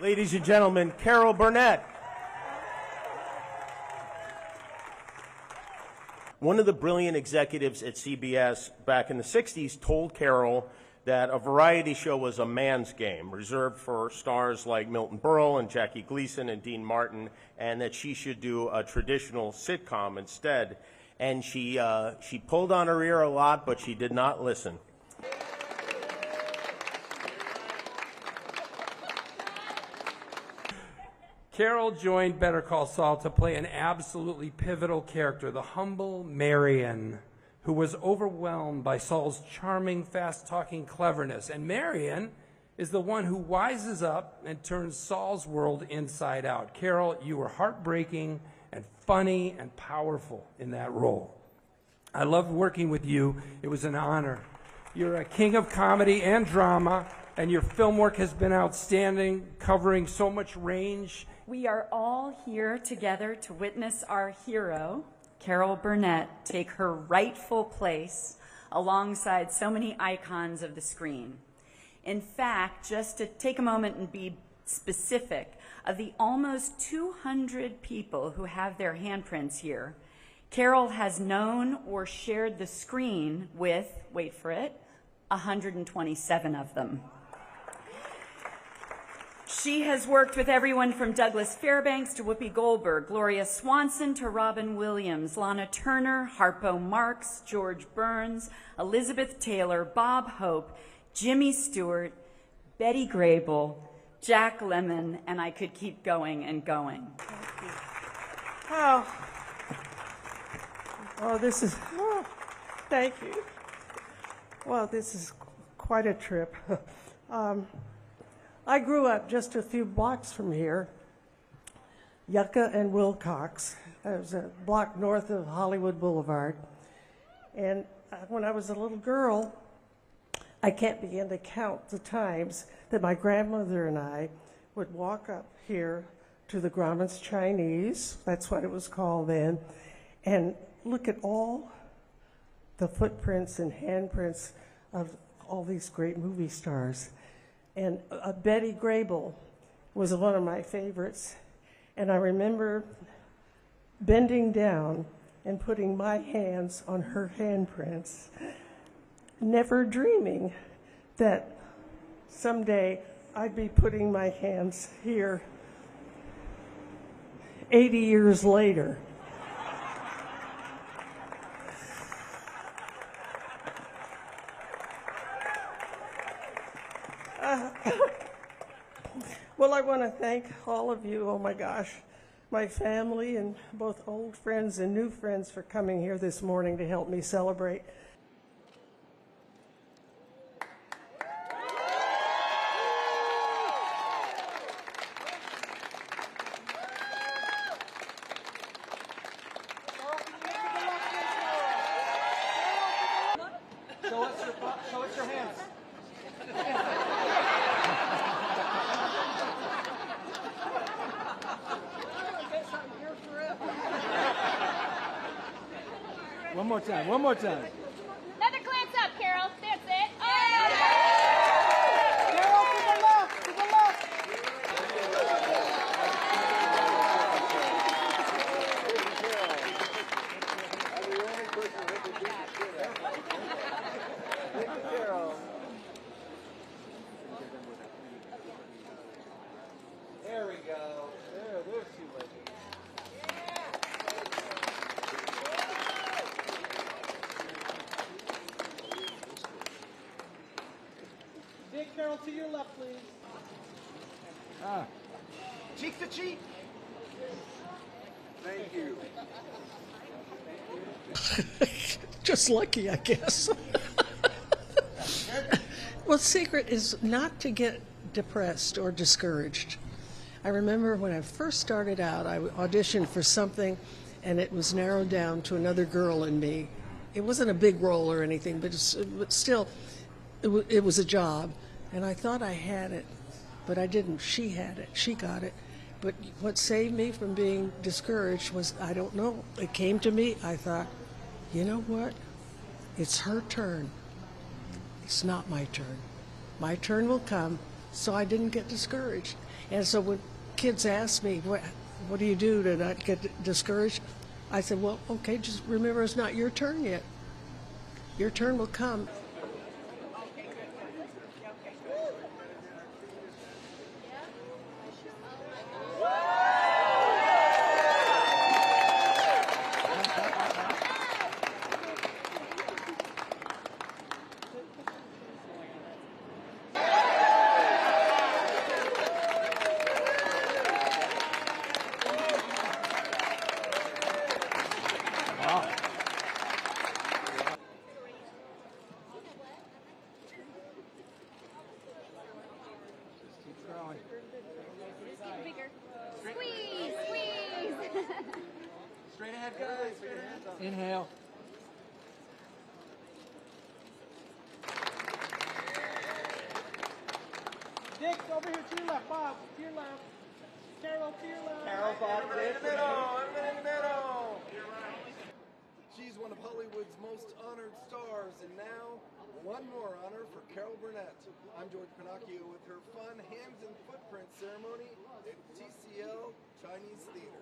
Ladies and gentlemen, Carol Burnett. One of the brilliant executives at CBS back in the 60s told Carol that a variety show was a man's game, reserved for stars like Milton Berle and Jackie Gleason and Dean Martin, and that she should do a traditional sitcom instead. And she pulled on her ear a lot, but she did not listen. Carol joined Better Call Saul to play an absolutely pivotal character, the humble Marion, who was overwhelmed by Saul's charming, fast-talking cleverness. And Marion is the one who wises up and turns Saul's world inside out. Carol, you were heartbreaking and funny and powerful in that role. I loved working with you. It was an honor. You're a king of comedy and drama, and your film work has been outstanding, covering so much range. We are all here together to witness our hero, Carol Burnett, take her rightful place alongside so many icons of the screen. In fact, just to take a moment and be specific, of the almost 200 people who have their handprints here, Carol has known or shared the screen with, wait for it, 127 of them. She has worked with everyone from Douglas Fairbanks to Whoopi Goldberg, Gloria Swanson to Robin Williams, Lana Turner, Harpo Marx, George Burns, Elizabeth Taylor, Bob Hope, Jimmy Stewart, Betty Grable, Jack Lemmon, and I could keep going and going. Thank you. Oh, this is, thank you. Well, this is quite a trip. I grew up just a few blocks from here, Yucca and Wilcox. It was a block north of Hollywood Boulevard. And when I was a little girl, I can't begin to count the times that my grandmother and I would walk up here to the Grauman's Chinese, that's what it was called then, and look at all the footprints and handprints of all these great movie stars. And Betty Grable was one of my favorites. And I remember bending down and putting my hands on her handprints, never dreaming that someday I'd be putting my hands here 80 years later. Well, I want to thank all of you, oh my gosh, my family and both old friends and new friends for coming here this morning to help me celebrate. Show us your hands. One more time. Another glance up, Carol. That's it. Oh! Carol, to the left, to the left. Carol. There we go. There's she was. Carol, to your left, please. Cheek to cheek. Thank you. Just lucky, I guess. Well, the secret is not to get depressed or discouraged. I remember when I first started out, I auditioned for something, and it was narrowed down to another girl and me. It wasn't a big role or anything, but still, it was a job. And I thought I had it, but I didn't. She had it. She got it. But what saved me from being discouraged was, I don't know, it came to me. I thought, you know what? It's her turn. It's not my turn. My turn will come so I didn't get discouraged. And so when kids ask me, what do you do to not get discouraged? I said, well, okay, just remember it's not your turn yet. Your turn will come. Squeeze, squeeze. Straight ahead, guys. Straight ahead. Inhale. Dick, over here to your left. Bob, to your left. Carol, to your left. Carol, Bob, I'm in the middle. She's one of Hollywood's most honored stars, and now one more honor for Carol Burnett. I'm George Pinocchio with her fun hands and footprint ceremony at TCL Chinese Theater.